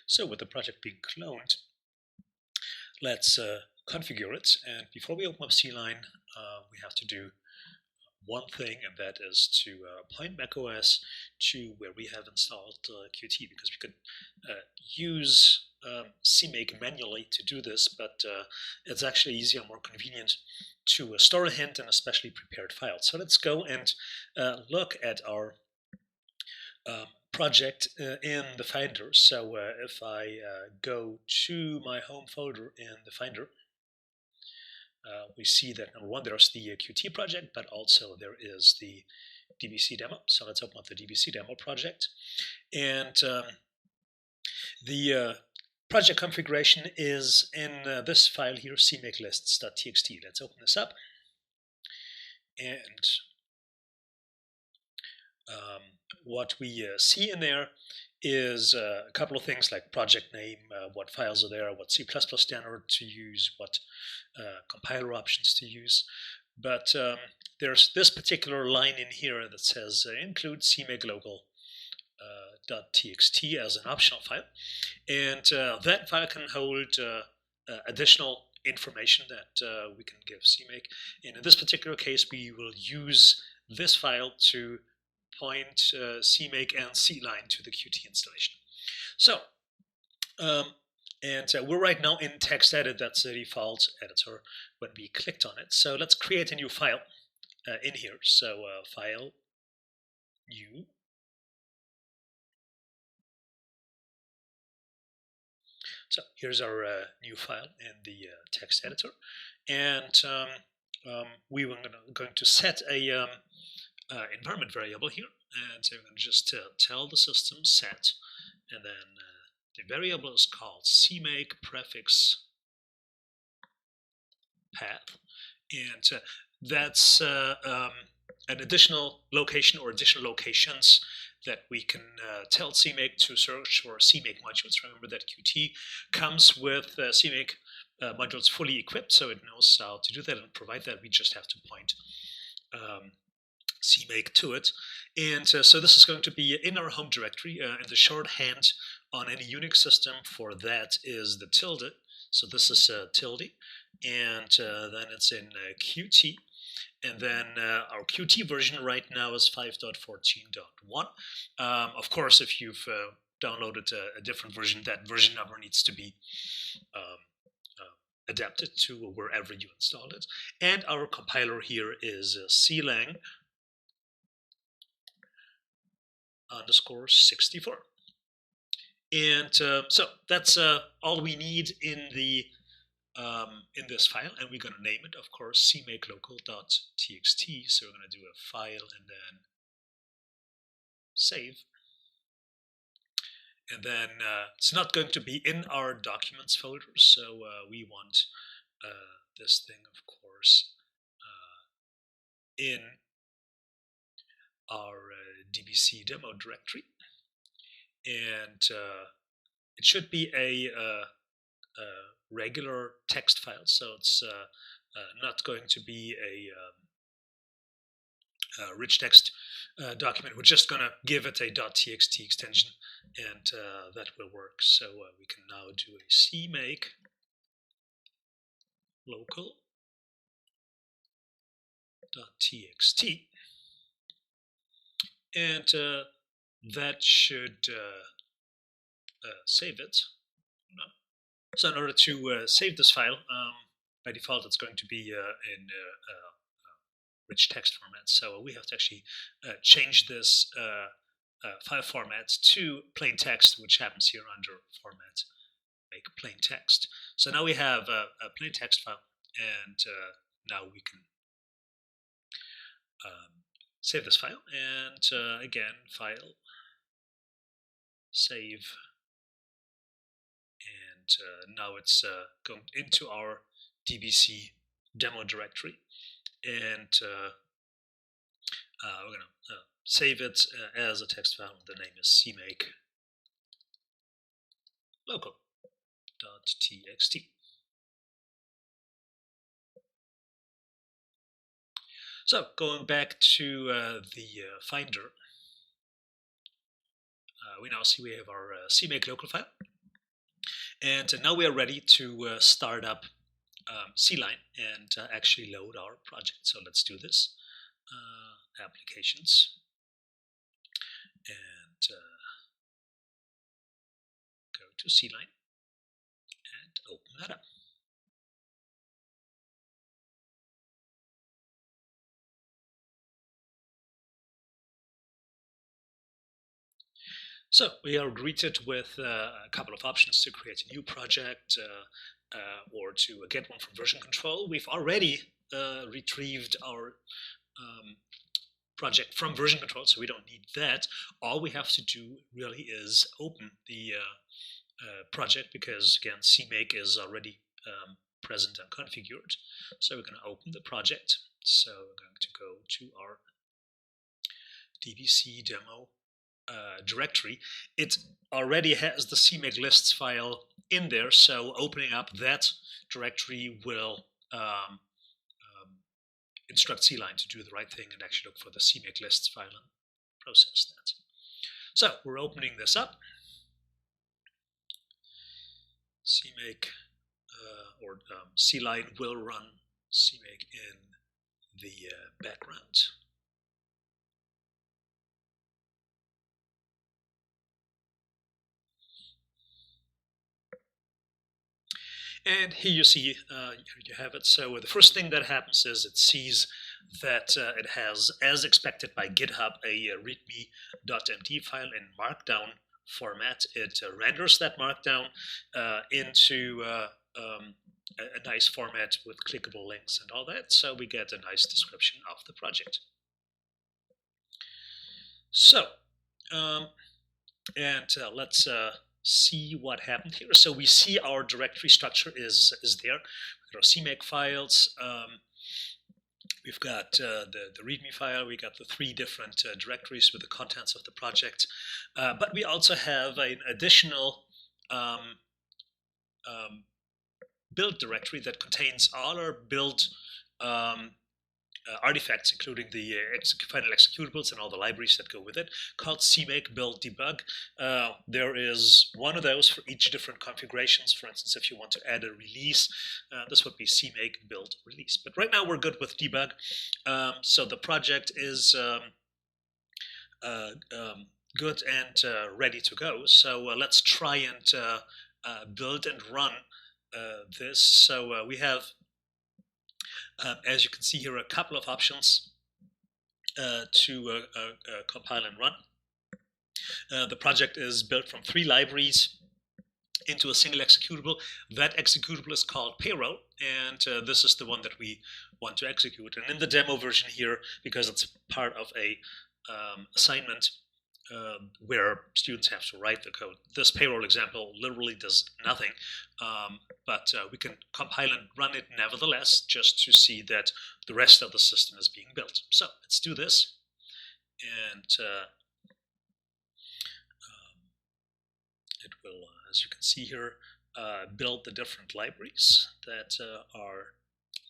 So with the project being cloned, let's configure it. And before we open up CLion, we have to do one thing, and that is to point macOS to where we have installed Qt, because we could use CMake manually to do this, but it's actually easier and more convenient to store a hint in a specially prepared file. So let's go and look at our project in the Finder. So if I go to my home folder in the Finder, we see that number one, there's the Qt project, but also there is the DBC demo. So let's open up the DBC demo project. And the project configuration is in this file here, CMakeLists.txt. Let's open this up. And what we see in there is a couple of things like project name, what files are there, what C++ standard to use, what compiler options to use. But there's this particular line in here that says include CMakeLocal.txt as an optional file. And that file can hold additional information that we can give CMake. And in this particular case, we will use this file to point CMake and CLion to the Qt installation. So, we're right now in TextEdit. That's the default editor when we clicked on it. So let's create a new file in here. So File, New. So here's our new file in the text editor, and we were going to set a environment variable here, and so we're going to just tell the system set, and then the variable is called CMake prefix path, and that's an additional location or additional locations that we can tell CMake to search for CMake modules. Remember that Qt comes with CMake modules fully equipped, so it knows how to do that and provide that. We just have to point CMake to it. And so this is going to be in our home directory, and the shorthand on any Unix system for that is the tilde. So this is tilde, and then it's in Qt. And then our Qt version right now is 5.14.1. Of course, if you've downloaded a different version, that version number needs to be adapted to wherever you installed it. And our compiler here is CLang _64. And so that's all we need in the in this file, and we're going to name it, of course, CMakeLocal.txt. So we're going to do a file and then save. And then it's not going to be in our documents folder, so we want this thing, of course, in our DBC demo directory. And it should be a regular text file, so it's not going to be a rich text document. We're just going to give it a .txt extension, and that will work. So we can now do a CMake local.txt, and that should save it. No. So in order to save this file, by default it's going to be in rich text format. So we have to actually change this file format to plain text, which happens here under Format, Make Plain Text. So now we have a plain text file, and now we can save this file. And again, File, Save. And now it's going into our DBC demo directory, and we're going to save it as a text file. The name is CMakeLocal.txt. So going back to the Finder, we now see we have our CMake local file. And now we are ready to start up CLion and actually load our project. So let's do this. Applications, and go to CLion and open that up. So we are greeted with a couple of options to create a new project or to get one from version control. We've already retrieved our project from version control, so we don't need that. All we have to do really is open the project, because again, CMake is already present and configured. So we're going to open the project. So we're going to go to our dbc demo directory. It already has the CMake lists file in there, so opening up that directory will instruct CLion to do the right thing and actually look for the CMake lists file and process that. So we're opening this up. CMake or CLion will run CMake in the background. And here you see, here you have it. So the first thing that happens is it sees that it has, as expected by GitHub, a readme.md file in Markdown format. It renders that Markdown into a nice format with clickable links and all that. So we get a nice description of the project. So, let's see what happened here. So we see our directory structure is there. We've got our CMake files. We've got the README file. We got the 3 different directories with the contents of the project. But we also have an additional build directory that contains all our build artifacts, including the final executables and all the libraries that go with it, called CMake build debug. There is one of those for each different configurations. For instance, if you want to add a release, this would be CMake build release. But right now we're good with debug. So the project is good and ready to go. So let's try and build and run this. So we have, as you can see here, a couple of options to compile and run. The project is built from 3 libraries into a single executable. That executable is called payroll, and this is the one that we want to execute. And in the demo version here, because it's part of a assignment where students have to write the code, this payroll example literally does nothing, but we can compile and run it nevertheless, just to see that the rest of the system is being built. So let's do this, and it will, as you can see here, build the different libraries that are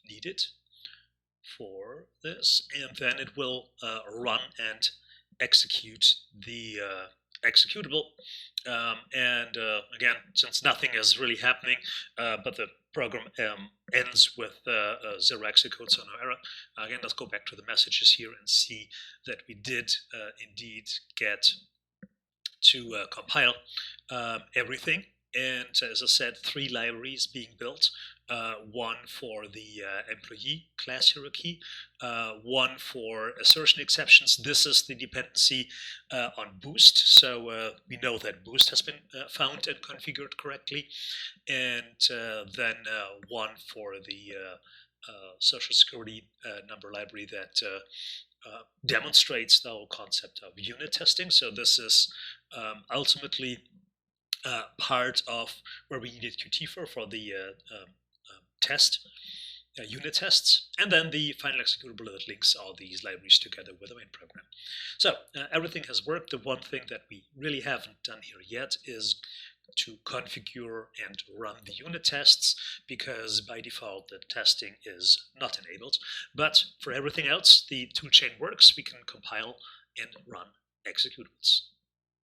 needed for this, and then it will run and execute the executable. Again, since nothing is really happening, but the program ends with 0 execute, so no error. Again, let's go back to the messages here and see that we did indeed get to compile everything. And as I said, 3 libraries being built. One for the employee class hierarchy, one for assertion exceptions. This is the dependency on Boost, so we know that Boost has been found and configured correctly, and then one for the Social Security number library that demonstrates the whole concept of unit testing. So this is ultimately part of where we needed Qt for the test, unit tests, and then the final executable that links all these libraries together with the main program. So everything has worked. The one thing that we really haven't done here yet is to configure and run the unit tests, because by default the testing is not enabled. But for everything else, the toolchain works. We can compile and run executables.